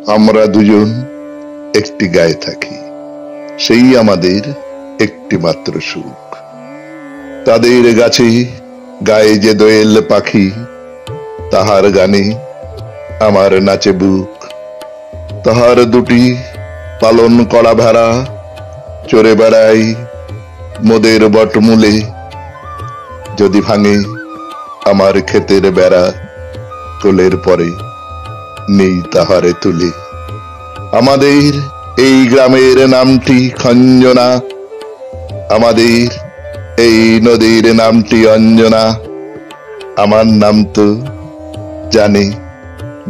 আমরা দুজন একটি গায়ে থাকি, সেই আমাদের একটি মাত্র সুখ। তাদের গাছে গায়ে যে দোয়েল পাখি, তাহার গানে আমার নাচে বুক। তাহার দুটি পালন করা ভেড়া চড়ে বেড়াই মোদের বটমূলে। যদি ভাঙে আমার ক্ষেতের বেড়া, কোলের পরে নেই তাহারে তুলে। আমাদের এই গ্রামের নামটি খঞ্জনা, আমাদের এই নদীর নামটি অঞ্জনা। আমার নাম তো জানে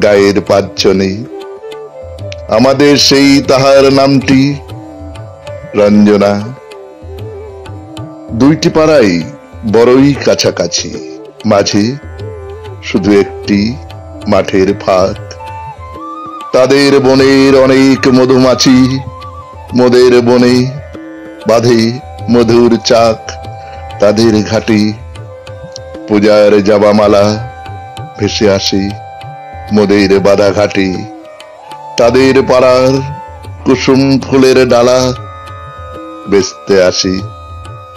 গায়ের পাঁচজনে, আমাদের সেই তাহার নামটি রঞ্জনা। দুইটি পাড়াই বড়ই কাছাকাছি, মাঝে শুধু একটি মাঠের ফাঁক। তাদের বনের অনেক মধুমাছি, মোদের বনে বাঁধে মধুর চাক। তাদের ঘাটে পূজার জাবামালা ভেসে আসে মোদের বাঁধা ঘাটে। তাদের পাড়ার কুসুম ফুলের ডালা বেচতে আসে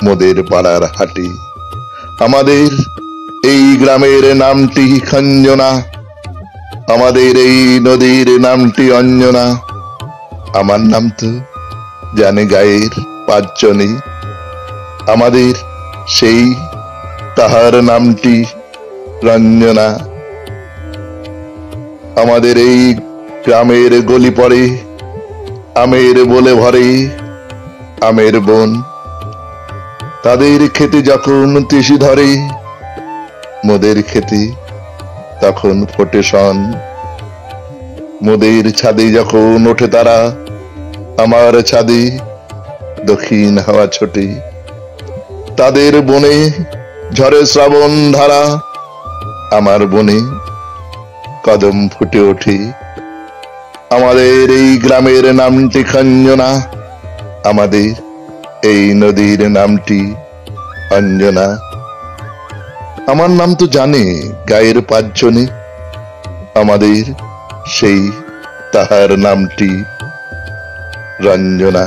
মোদের পাড়ার হাটে। আমাদের এই গ্রামের নামটি খঞ্জনা, আমাদের এই নদীর নামটি অঞ্জনা। আমার নাম তো জানে গায়ের পাঁচজনে, আমাদের সেই তাহার নামটি রঞ্জনা। আমাদের এই গ্রামের গলি পড়ে আমের বলে ভরে আমের বন। তাদের খেতে যখন তিসি ধরে, মোদের খেতে তখন ফোটে শন। মোদের ছাদে যখন ওঠে তারা, আমার ছাদে দক্ষিণ হাওয়া ছোটে। তাদের বনে ঝরে শ্রাবণ ধারা, আমার বনে কদম ফুটে ওঠে। আমাদের এই গ্রামের নামটি খঞ্জনা, আমাদের এই নদীর নামটি অঞ্জনা। আমার নাম তো জানে গায়ের পাঁচজনে, আমাদের সেই তাহার নামটি রঞ্জনা।